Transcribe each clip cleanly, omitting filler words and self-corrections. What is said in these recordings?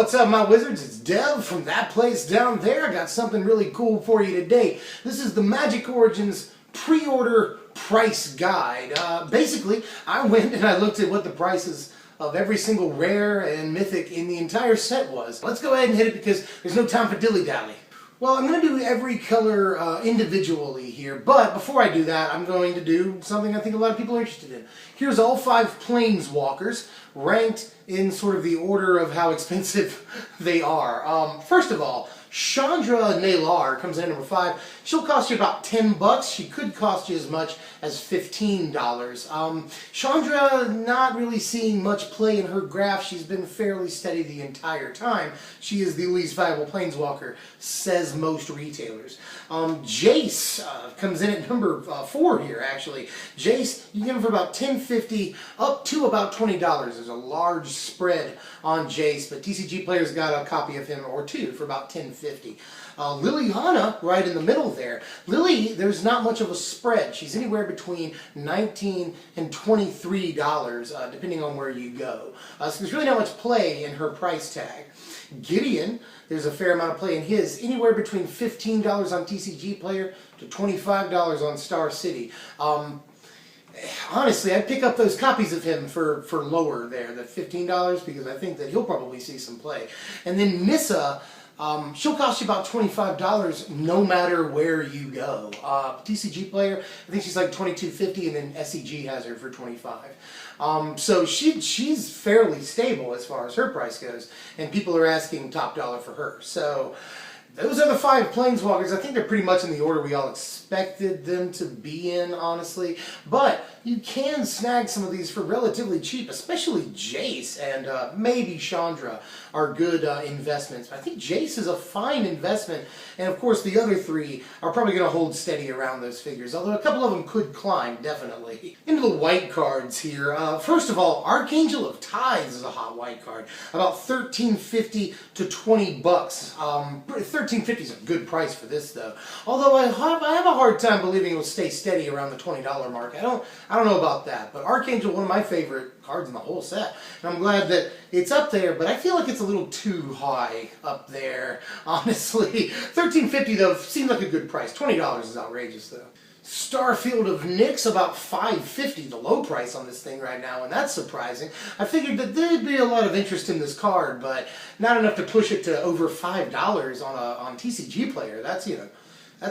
What's up, my wizards? It's Dev from that place down there. I got something really cool for you today. This is the Magic Origins pre-order price guide. Basically, I went and I looked at what the prices of every single rare and mythic in the entire set was. Let's go ahead and hit it because there's no time for dilly-dally. Well, I'm going to do every color individually here, but before I do that, I'm going to do something I think a lot of people are interested in. Here's all 5 Planeswalkers, ranked in sort of the order of how expensive they are. First of all, Chandra Naylar comes in at number 5. She'll cost you about $10. She could cost you as much as $15. Chandra, not really seeing much play in her graph. She's been fairly steady the entire time. She is the least valuable Planeswalker, says most retailers. Jace comes in at number 4 here, actually. Jace, you can get him for about $10.50 up to about $20. There's a large spread on Jace, but TCG players got a copy of him or two for about $10.50. Liliana, right in the middle there. Lily, there's not much of a spread. She's anywhere between $19 and $23, depending on where you go. So there's really not much play in her price tag. Gideon, there's a fair amount of play in his, anywhere between $15 on TCG Player to $25 on Star City. Honestly, I'd pick up those copies of him for lower there, the $15, because I think that he'll probably see some play. And then Nissa, she'll cost you about $25 no matter where you go. TCG Player, I think she's like $22.50, and then SEG has her for $25. So she's fairly stable as far as her price goes, and people are asking top dollar for her. So those are the 5 Planeswalkers. I think they're pretty much in the order we all expected them to be in, honestly. But you can snag some of these for relatively cheap, especially Jace and maybe Chandra are good investments. I think Jace is a fine investment, and of course the other 3 are probably going to hold steady around those figures, although a couple of them could climb, definitely. Into the white cards here. First of all, Archangel of Tithes is a hot white card. About $13.50 to $20. $13.50 is a good price for this, though. Although I have a hard time believing it will stay steady around the $20 mark. I don't know about that, but Archangel, one of my favorite cards in the whole set. And I'm glad that it's up there, but I feel like it's a little too high up there, honestly. $13.50, though, seems like a good price. $20 is outrageous, though. Starfield of Nyx, about $5.50, the low price on this thing right now, and that's surprising. I figured that there'd be a lot of interest in this card, but not enough to push it to over $5 on TCG Player. That's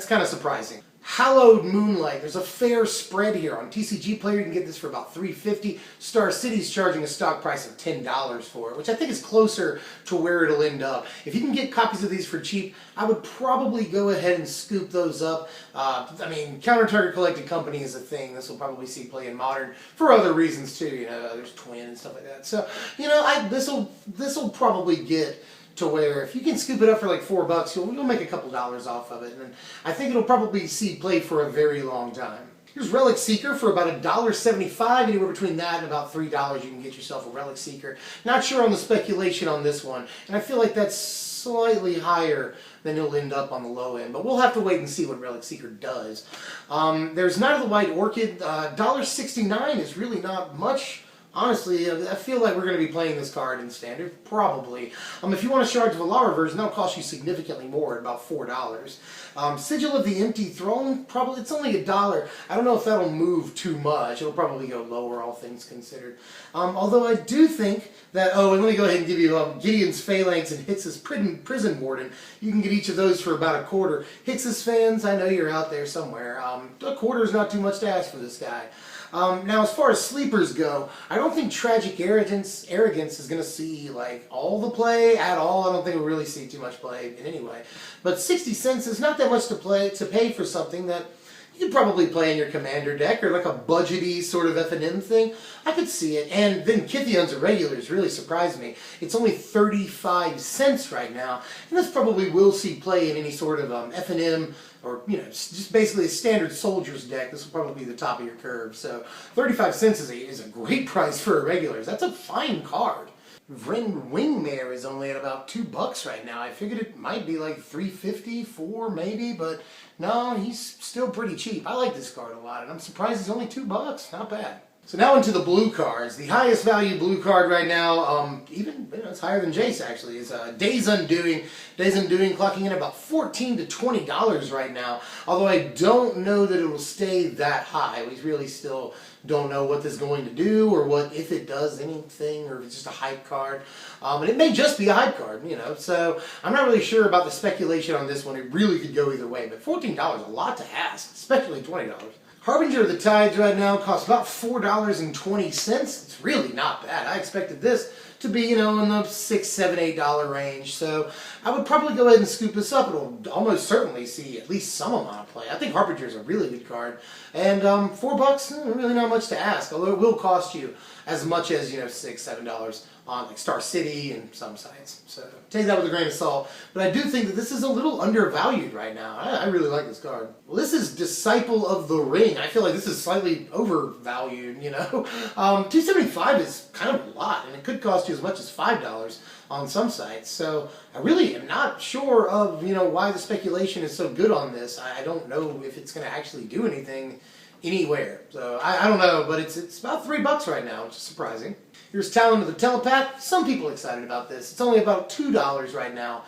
kind of surprising. Hallowed Moonlight, there's a fair spread here. On TCG Player, you can get this for about $3.50. Star City's charging a stock price of $10 for it, which I think is closer to where it'll end up. If you can get copies of these for cheap, I would probably go ahead and scoop those up. I mean, counter-target collected company is a thing. This will probably see play in Modern for other reasons too. You know, there's Twin and stuff like that. So, you know, this'll probably get to where if you can scoop it up for like $4, you'll make a couple dollars off of it, and I think it'll probably see play for a very long time. Here's Relic Seeker for about $1.75, anywhere between that and about $3 you can get yourself a Relic Seeker. Not sure on the speculation on this one, and I feel like that's slightly higher than it'll end up on the low end, but we'll have to wait and see what Relic Seeker does. There's Night of the White Orchid, $1.69 is really not much. Honestly, I feel like we're going to be playing this card in Standard, probably. If you want to charge Valar version, that'll cost you significantly more, at about $4. Sigil of the Empty Throne, probably it's only $1. I don't know if that'll move too much. It'll probably go lower, all things considered. Although I do think that, and let me go ahead and give you Gideon's Phalanx and Hix's Prison Warden. You can get each of those for about $0.25. Hix's fans, I know you're out there somewhere. $0.25 is not too much to ask for this guy. Now, as far as sleepers go, I don't think Tragic Arrogance is going to see like all the play at all. I don't think we'll really see too much play in any way. But 60 cents is not that much to pay for something that you could probably play in your commander deck, or like a budgety sort of F&M thing. I could see it. And then Kytheon's Irregulars really surprised me. It's only 35 cents right now, and this probably will see play in any sort of F&M, or, you know, just basically a standard Soldiers deck. This will probably be the top of your curve. So 35 cents is a great price for Irregulars. That's a fine card. Vren Wingmare is only at about $2 right now. I figured it might be like $3.50, $4 maybe, but no, he's still pretty cheap. I like this card a lot, and I'm surprised he's only $2. Not bad. So now into the blue cards. The highest value blue card right now, even it's higher than Jace actually, is Days Undoing. Days Undoing clocking in about $14 to $20 right now. Although I don't know that it will stay that high. We really still don't know what this is going to do, or what, if it does anything, or if it's just a hype card. And it may just be a hype card, so I'm not really sure about the speculation on this one. It really could go either way, but $14, a lot to ask, especially $20. Harbinger of the Tides right now costs about $4.20. It's really not bad. I expected this to be, in the $6, $7, $8 range. So I would probably go ahead and scoop this up. It'll almost certainly see at least some amount of play. I think Harbinger is a really good card. And $4, really not much to ask. Although it will cost you as much as, $6, $7 on like Star City and some sites. So take that with a grain of salt. But I do think that this is a little undervalued right now. I really like this card. Well, this is Disciple of the Ring. I feel like this is slightly overvalued, $275 is kind of a lot, and it could cost you as much as $5 on some sites. So I really am not sure of, why the speculation is so good on this. I don't know if it's going to actually do anything anywhere. So I don't know, but it's about $3 right now, which is surprising. Here's Talon of the Telepath. Some people are excited about this. It's only about $2 right now,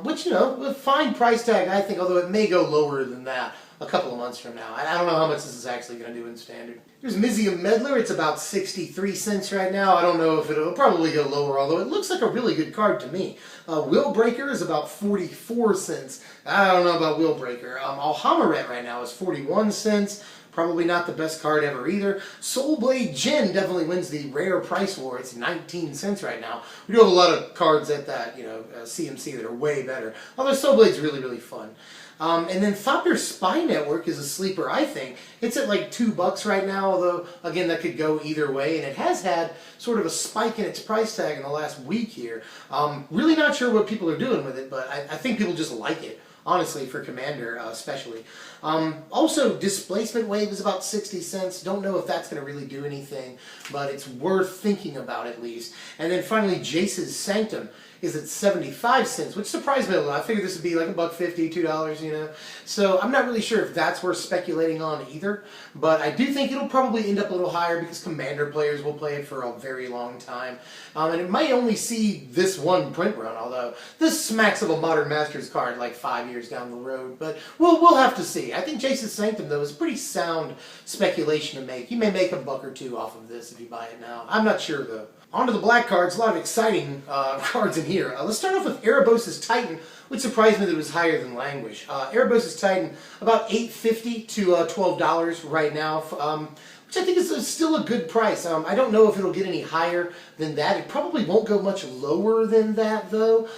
which, a fine price tag, I think, although it may go lower than that a couple of months from now. I don't know how much this is actually going to do in Standard. Here's Mizzium Meddler. It's about 63 cents right now. I don't know if it'll probably go lower, although it looks like a really good card to me. Willbreaker is about 44 cents. I don't know about Willbreaker. Alhamaret right now is 41 cents. Probably not the best card ever either. Soulblade Djinn definitely wins the rare price war. It's 19 cents right now. We do have a lot of cards at that, CMC that are way better. Although Soulblade's really, really fun. And then Thopter Spy Network is a sleeper, I think. It's at like $2 right now, although, again, that could go either way. And it has had sort of a spike in its price tag in the last week here. Really not sure what people are doing with it, but I think people just like it. Honestly, for Commander especially. Also, Displacement Wave is about 60 cents. Don't know if that's going to really do anything, but it's worth thinking about at least. And then finally, Jace's Sanctum is at 75 cents, which surprised me a lot. I figured this would be like $1.50, $2, So I'm not really sure if that's worth speculating on either, but I do think it'll probably end up a little higher because Commander players will play it for a very long time. And it might only see this one print run, although this smacks of a Modern Masters card like 5 years down the road, but we'll have to see. I think Jace's Sanctum, though, is pretty sound speculation to make. You may make $1 or $2 off of this if you buy it now. I'm not sure, though. On to the black cards, a lot of exciting cards in here. Let's start off with Erebos' Titan, which surprised me that it was higher than Languish. Erebos' Titan, about $8.50 to $12 right now, which I think is still a good price. I don't know if it'll get any higher than that. It probably won't go much lower than that, though.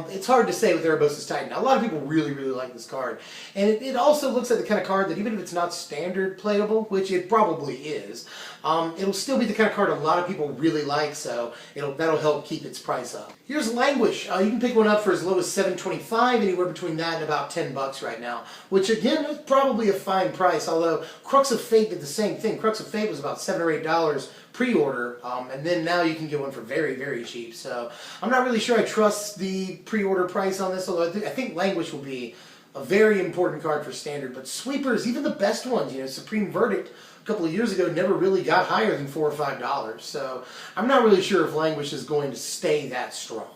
It's hard to say with Erebos' Titan. Now, a lot of people really, really like this card. And it also looks like the kind of card that even if it's not standard playable, which it probably is, it'll still be the kind of card a lot of people really like, so that'll help keep its price up. Here's Languish. You can pick one up for as low as $7.25, anywhere between that and about $10 right now, which again is probably a fine price, although Crux of Fate did the same thing. Crux of Fate was about $7 or $8 pre-order, and then now you can get one for very, very cheap. So I'm not really sure I trust the pre-order price on this, although I think Languish will be a very important card for Standard. But sweepers, even the best ones, Supreme Verdict a couple of years ago never really got higher than $4 or $5. So I'm not really sure if Languish is going to stay that strong.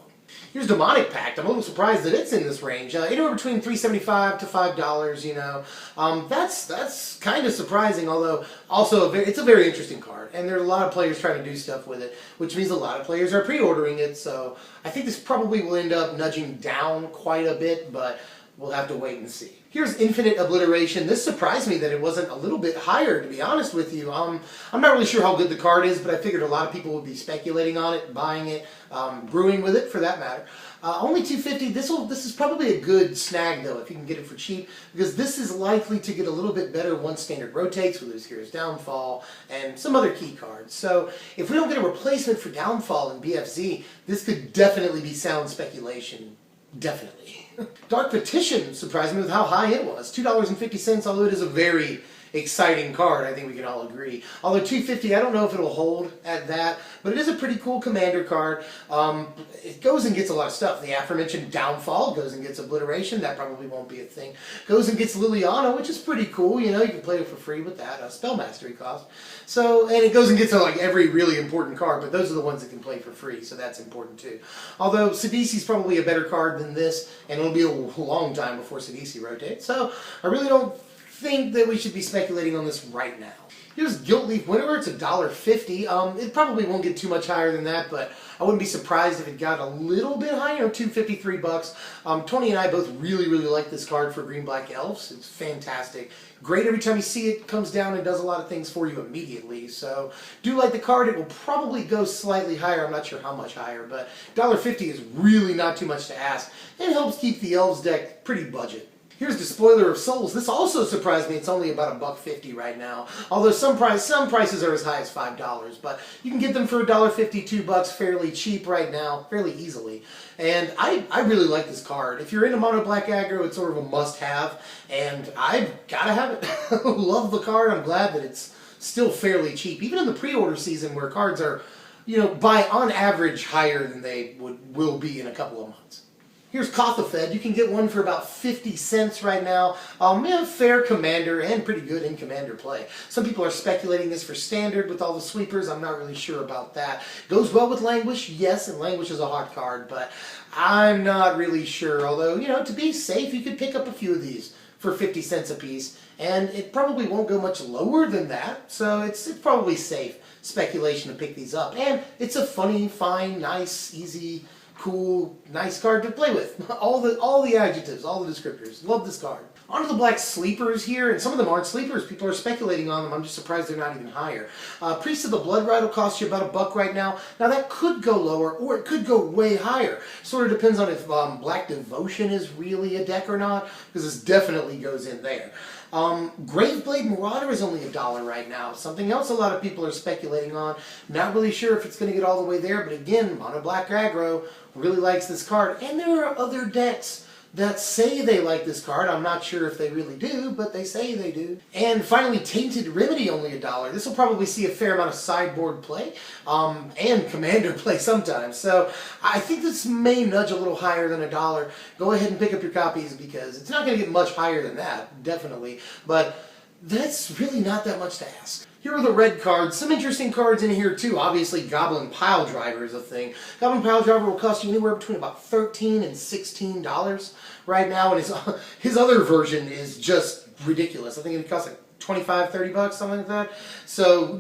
Here's Demonic Pact. I'm a little surprised that it's in this range. Anywhere between $3.75 to $5, That's kind of surprising, although also it's a very interesting card. And there are a lot of players trying to do stuff with it, which means a lot of players are pre-ordering it. So I think this probably will end up nudging down quite a bit, but we'll have to wait and see. Here's Infinite Obliteration. This surprised me that it wasn't a little bit higher, to be honest with you. I'm not really sure how good the card is, but I figured a lot of people would be speculating on it, buying it, brewing with it, for that matter. Only $2.50. This is probably a good snag, though, if you can get it for cheap, because this is likely to get a little bit better once Standard rotates. We lose Hero's Downfall and some other key cards. So if we don't get a replacement for Downfall in BFZ, this could definitely be sound speculation. Definitely. Dark Petition surprised me with how high it was. $2.50, although it is a very, exciting card, I think we can all agree. Although 250, I don't know if it'll hold at that, but it is a pretty cool commander card. It goes and gets a lot of stuff. The aforementioned Downfall goes and gets Obliteration. That probably won't be a thing. Goes and gets Liliana, which is pretty cool. You know, you can play it for free with that. Spell Mastery cost. So, and it goes and gets like every really important card, but those are the ones that can play for free, so that's important too. Although Sidisi's probably a better card than this, and it'll be a long time before Sidisi rotates. So I really don't think that we should be speculating on this right now. Here's Guiltleaf Winnower. It's $1.50. It probably won't get too much higher than that, but I wouldn't be surprised if it got a little bit higher, $2.53. Tony and I both really like this card for Green-Black Elves. It's fantastic. Great every time you see it, comes down and does a lot of things for you immediately. So, do like the card. It will probably go slightly higher. I'm not sure how much higher, but $1.50 is really not too much to ask. And helps keep the Elves deck pretty budget. Here's Despoiler of Souls. This also surprised me. It's only about $1.50 right now. Although some prices are as high as $5, but you can get them for $1.50, $2 fairly cheap right now, fairly easily. And I really like this card. If you're into mono black aggro, it's sort of a must-have, and I've gotta have it. Love the card. I'm glad that it's still fairly cheap, even in the pre-order season where cards are, you know, on average higher than they will be in a couple of months. Here's Kothafed. You can get one for about 50 cents right now. Fair commander and pretty good in commander play. Some people are speculating this for standard with all the sweepers. I'm not really sure about that. Goes well with Languish, yes, and Languish is a hot card, but I'm not really sure. Although, you know, to be safe, you could pick up a few of these for 50 cents a piece, and it probably won't go much lower than that, so it's probably safe speculation to pick these up. And it's a funny, fine, nice, easy, cool, nice card to play with. All the adjectives, all the descriptors. Love this card. On to the black sleepers here, and some of them aren't sleepers. People are speculating on them. I'm just surprised they're not even higher. Priest of the Blood Rite will cost you about $1 right now. Now that could go lower, or it could go way higher. Sort of depends on if Black Devotion is really a deck or not, because this definitely goes in there. Graveblade Marauder is only $1 right now. Something else a lot of people are speculating on. Not really sure if it's going to get all the way there, but again, mono black aggro really likes this card. And there are other decks that say they like this card. I'm not sure if they really do, but they say they do. And finally, Tainted Remedy, only $1. This will probably see a fair amount of sideboard play, and commander play sometimes. So I think this may nudge a little higher than $1. Go ahead and pick up your copies because it's not going to get much higher than that, definitely. But that's really not that much to ask. Here are the red cards. Some interesting cards in here too. Obviously, Goblin Piledriver is a thing. Goblin Piledriver will cost you anywhere between about $13 and $16 right now, and his other version is just ridiculous. I think it costs like $25, $30, something like that. So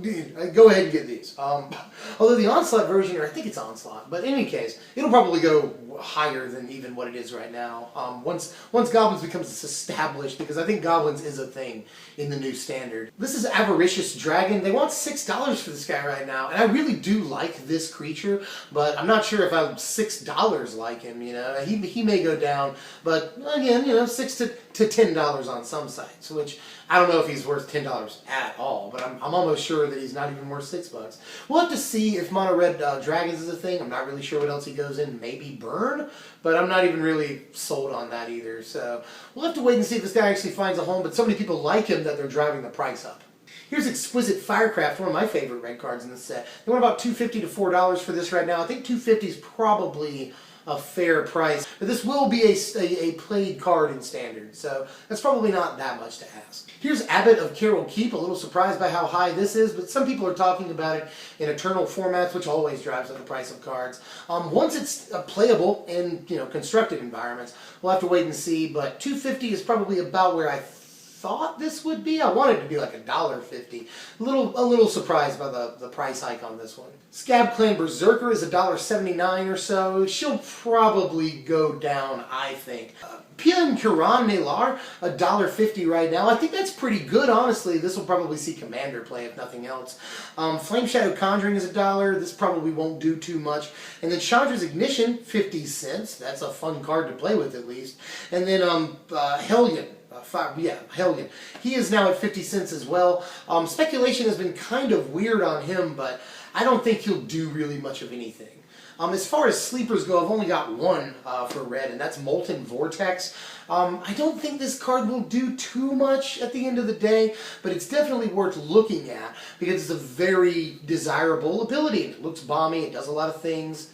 go ahead and get these. Although the Onslaught version, or I think it's Onslaught, but in any case, it'll probably go higher than even what it is right now. Once Goblins becomes established, because I think Goblins is a thing in the new standard. This is Avaricious Dragon. They want $6 for this guy right now, and I really do like this creature, but I'm not sure if I'm $6 like him. You know, he may go down, but again, you know, $6 to $10 on some sites, which I don't know if he's worth $10 at all, but I'm almost sure that he's not even worth $6. We'll have to see if Mono Red Dragons is a thing. I'm not really sure what else he goes in. Maybe Burn, but I'm not even really sold on that either. So we'll have to wait and see if this guy actually finds a home, but so many people like him that they're driving the price up. Here's Exquisite Firecraft, one of my favorite red cards in this set. They want about $2.50 to $4 for this right now. I think $2.50 is probably a fair price, but this will be a played card in Standard, so that's probably not that much to ask. Here's Abbot of Carol Keep. A little surprised by how high this is, but some people are talking about it in Eternal formats, which always drives up the price of cards. Once it's playable in constructed environments, we'll have to wait and see, but $2.50 is probably about where I thought this would be. I wanted it to be like $1.50. A little surprised by the price hike on this one. Scab-Clan Berserker is $1.79 or so. She'll probably go down, I think. Pia and Kiran Nalar, $1.50 right now. I think that's pretty good, honestly. This will probably see Commander play, if nothing else. Flameshadow Conjuring is $1. This probably won't do too much. And then Chandra's Ignition, 50 cents. That's a fun card to play with, at least. And then Hellion. Hellion. He is now at 50 cents as well. Speculation has been kind of weird on him, but I don't think he'll do really much of anything. As far as sleepers go, I've only got one for red, and that's Molten Vortex. I don't think this card will do too much at the end of the day, but it's definitely worth looking at because it's a very desirable ability. It looks bomby, it does a lot of things.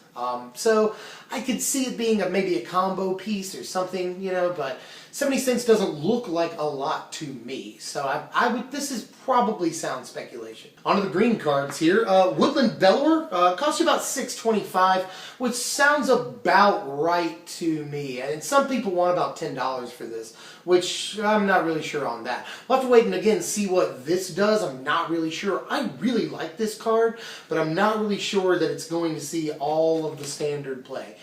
So I could see it being maybe a combo piece or something, you know, but 70 cents doesn't look like a lot to me. So this is probably sound speculation. On to the green cards here. Woodland Bellower costs you about $6.25, which sounds about right to me. And some people want about $10 for this, which I'm not really sure on that. We'll have to wait and again see what this does. I'm not really sure. I really like this card, but I'm not really sure that it's going to see all of the standard play.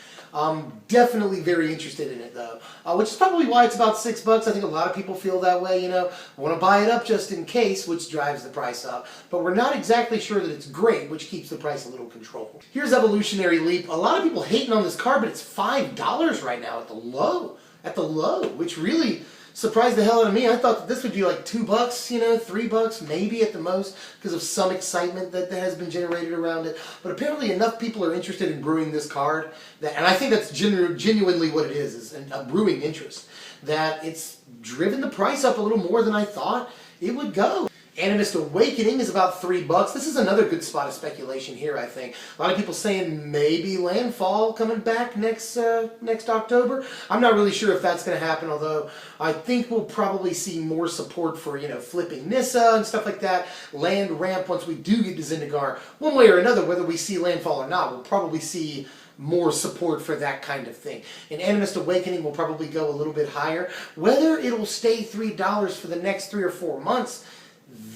Definitely very interested in it though, which is probably why it's about $6. I think a lot of people feel that way, you know, want to buy it up just in case, which drives the price up. But we're not exactly sure that it's great, which keeps the price a little controlled. Here's Evolutionary Leap. A lot of people hating on this card, but it's $5 right now at the low, which really surprised the hell out of me. I thought that this would be like $2, you know, $3 maybe at the most because of some excitement that has been generated around it. But apparently enough people are interested in brewing this card, and I think that's genuinely what it is a brewing interest, that it's driven the price up a little more than I thought it would go. Animist Awakening is about $3. This is another good spot of speculation here, I think. A lot of people saying maybe Landfall coming back next October. I'm not really sure if that's going to happen, although I think we'll probably see more support for, you know, flipping Nissa and stuff like that. Land ramp once we do get to Zendikar. One way or another, whether we see Landfall or not, we'll probably see more support for that kind of thing. And Animist Awakening will probably go a little bit higher. Whether it'll stay $3 for the next 3 or 4 months,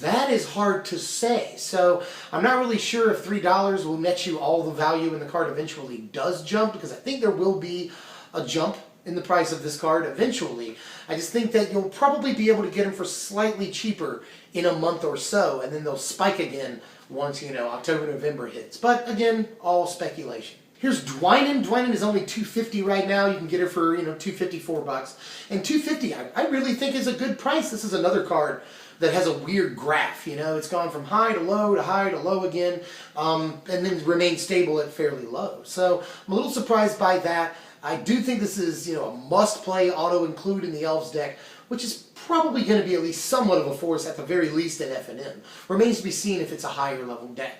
that is hard to say. So I'm not really sure if $3 will net you all the value when the card eventually does jump, because I think there will be a jump in the price of this card eventually. I just think that you'll probably be able to get them for slightly cheaper in a month or so, and then they'll spike again once, you know, October, November hits. But again, all speculation. Here's Dwynen. Dwynen is only $2.50 right now. You can get it for, you know, $2.50, $4. And $2.50 I really think is a good price. This is another card that has a weird graph, you know. It's gone from high to low again, and then remained stable at fairly low. So I'm a little surprised by that. I do think this is, you know, a must-play auto-include in the Elves deck, which is probably going to be at least somewhat of a force, at the very least at FNM. Remains to be seen if it's a higher level deck.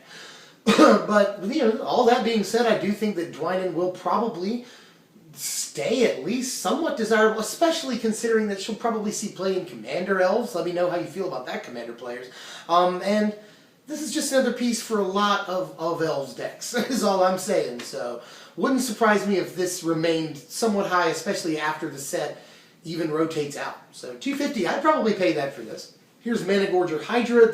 But, you know, all that being said, I do think that Dwynen will probably stay at least somewhat desirable, especially considering that she'll probably see play in Commander Elves. Let me know how you feel about that, Commander players. And this is just another piece for a lot of Elves decks, is all I'm saying. So, wouldn't surprise me if this remained somewhat high, especially after the set even rotates out. So, $2.50, I'd probably pay that for this. Here's Managorger Hydra.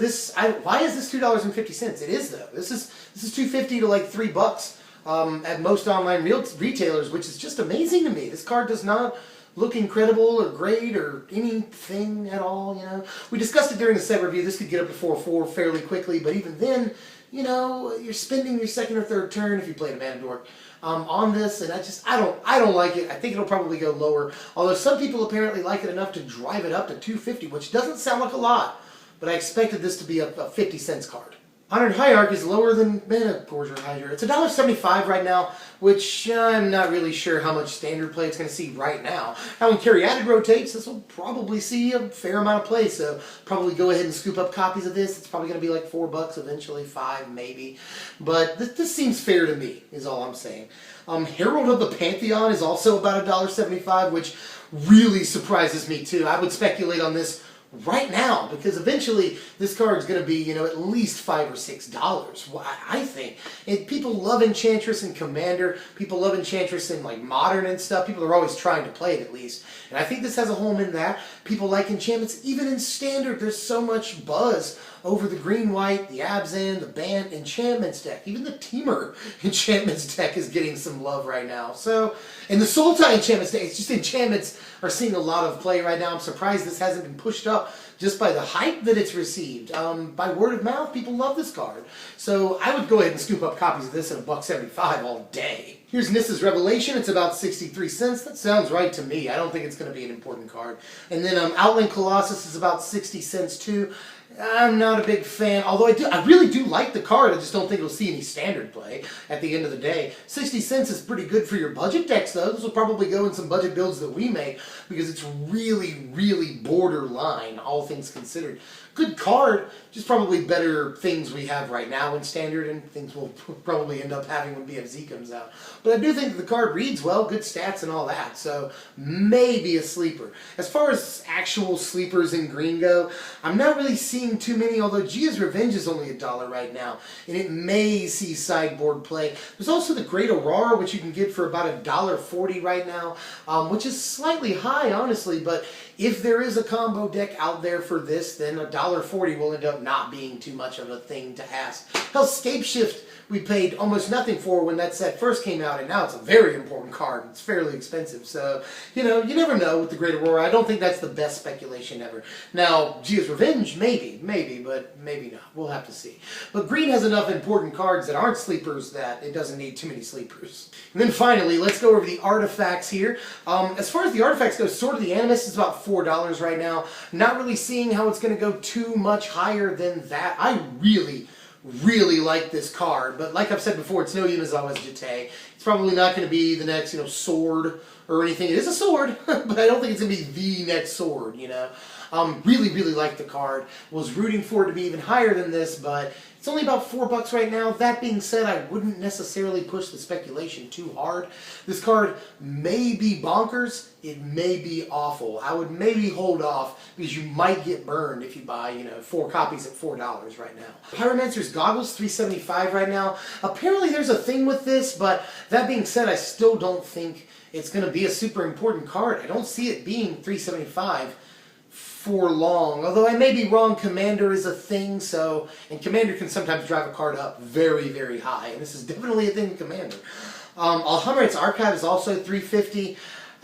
Why is this $2.50? It is though. This is $2.50 to like $3 at most online retailers, which is just amazing to me. This card does not look incredible or great or anything at all. You know, we discussed it during the set review. This could get up to 4/4 fairly quickly, but even then, you know, you're spending your second or third turn if you played a Managorger on this, and I don't like it. I think it'll probably go lower. Although some people apparently like it enough to drive it up to $2.50, which doesn't sound like a lot, but I expected this to be a 50-cent card. Honored Hierarch is lower than Managorger Hydra. It's $1.75 right now, which I'm not really sure how much standard play it's going to see right now. Now when Caryatid rotates, this will probably see a fair amount of play, so probably go ahead and scoop up copies of this. It's probably going to be like $4 eventually, $5 maybe. But this seems fair to me, is all I'm saying. Herald of the Pantheon is also about $1.75, which really surprises me too. I would speculate on this right now, because eventually this card is going to be, you know, at least $5 or $6. I think. People love Enchantress and Commander. People love Enchantress in like Modern and stuff. People are always trying to play it at least, and I think this has a home in that. People like enchantments, even in Standard. There's so much buzz over the green-white, the Abzan, the Bant enchantments deck. Even the Teamer enchantments deck is getting some love right now. So, and the Sultai enchantments deck, it's just enchantments are seeing a lot of play right now. I'm surprised this hasn't been pushed up just by the hype that it's received. By word of mouth, people love this card. So I would go ahead and scoop up copies of this at $1.75 all day. Here's Nissa's Revelation. It's about 63 cents. That sounds right to me. I don't think it's going to be an important card. And then Outland Colossus is about 60 cents too. I'm not a big fan, although I really do like the card. I just don't think it'll see any standard play at the end of the day. 60 cents is pretty good for your budget decks, though. This will probably go in some budget builds that we make because it's really, really borderline, all things considered. Good card, just probably better things we have right now in standard and things we'll probably end up having when BFZ comes out. But I do think that the card reads well, good stats and all that, so maybe a sleeper. As far as actual sleepers in green go, I'm not really seeing too many, although Gia's Revenge is only $1 right now, and it may see sideboard play. There's also the Great Aurora, which you can get for about $1.40 right now, which is slightly high, honestly, but if there is a combo deck out there for this, then $1.40 will end up not being too much of a thing to ask. Hell, Scapeshift we paid almost nothing for when that set first came out, and now it's a very important card. It's fairly expensive, so, you know, you never know with the Great Aurora. I don't think that's the best speculation ever. Now, Gia's Revenge, maybe, but maybe not. We'll have to see. But green has enough important cards that aren't sleepers that it doesn't need too many sleepers. And then finally, let's go over the artifacts here. As far as the artifacts go, Sword of the Animus is about $4 right now. Not really seeing how it's going to go too much higher than that. I really like this card, but like I've said before, it's no Yunazawa's Jite. It's probably not going to be the next, sword or anything. It is a sword, but I don't think it's going to be the next sword, Really like the card. Was rooting for it to be even higher than this, but it's only about $4 right now. That being said, I wouldn't necessarily push the speculation too hard. This card may be bonkers. It may be awful. I would maybe hold off because you might get burned if you buy, 4 copies at $4 right now. Pyromancer's Goggles, $3.75 right now. Apparently there's a thing with this, but that being said, I still don't think it's going to be a super important card. I don't see it being $3.75 for long. Although I may be wrong, Commander is a thing, and Commander can sometimes drive a card up very, very high, and this is definitely a thing in Commander. Alhammar's Archive is also $3.50.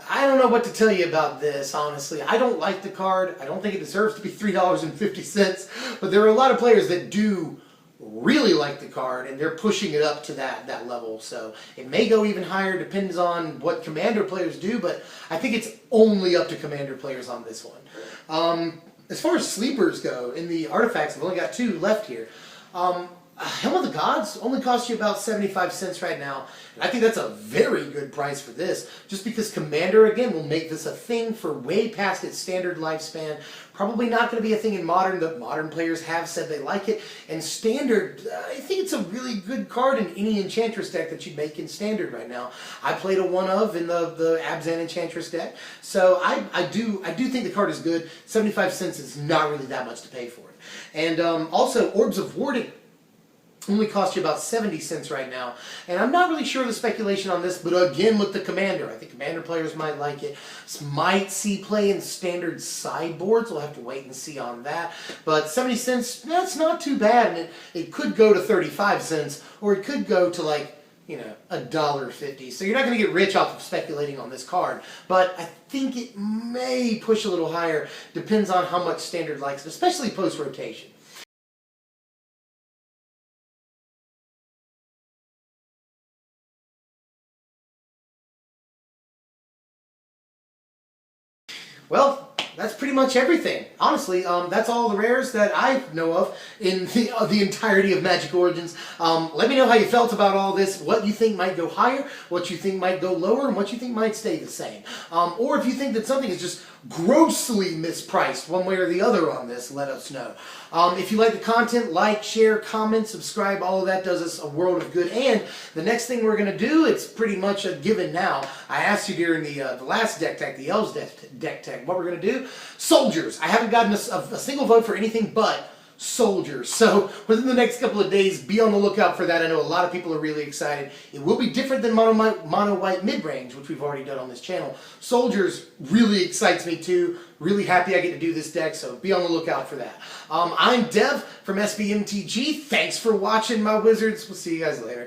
I don't know what to tell you about this, honestly. I don't like the card. I don't think it deserves to be $3.50, but there are a lot of players that do really like the card, and they're pushing it up to that level. So it may go even higher, depends on what Commander players do, but I think it's only up to Commander players on this one. As far as sleepers go, in the artifacts, I've only got 2 left here. Helm of the Gods only costs you about 75 cents right now, and I think that's a very good price for this, just because Commander, again, will make this a thing for way past its standard lifespan. Probably not going to be a thing in Modern, but Modern players have said they like it, and Standard, I think it's a really good card in any Enchantress deck that you'd make in Standard right now. I played a one-of in the Abzan Enchantress deck, so I do think the card is good. 75 cents is not really that much to pay for it. And also, Orbs of Warding only costs you about 70 cents right now. And I'm not really sure of the speculation on this, but again with the Commander, I think Commander players might like it. This might see play in Standard sideboards. We'll have to wait and see on that. But 70 cents, that's not too bad. And it could go to 35 cents, or it could go to $1.50. So you're not going to get rich off of speculating on this card. But I think it may push a little higher. Depends on how much Standard likes it, especially post-rotation. Well, that's pretty much everything. Honestly, that's all the rares that I know of in the entirety of Magic Origins. Let me know how you felt about all this, what you think might go higher, what you think might go lower, and what you think might stay the same. Or if you think that something is just grossly mispriced one way or the other on this, let us know. If you like the content, like, share, comment, subscribe. All of that does us a world of good. And the next thing we're going to do, it's pretty much a given now. I asked you during the last deck tech, the Elves deck tech, what we're going to do. Soldiers. I haven't gotten a single vote for anything but soldiers. So within the next couple of days, be on the lookout for that. I know a lot of people are really excited. It will be different than mono white mid-range, which we've already done on this channel. Soldiers really excites me too. Really happy I get to do this deck, so be on the lookout for that. I'm Dev from SBMTG. Thanks for watching, my wizards. We'll see you guys later.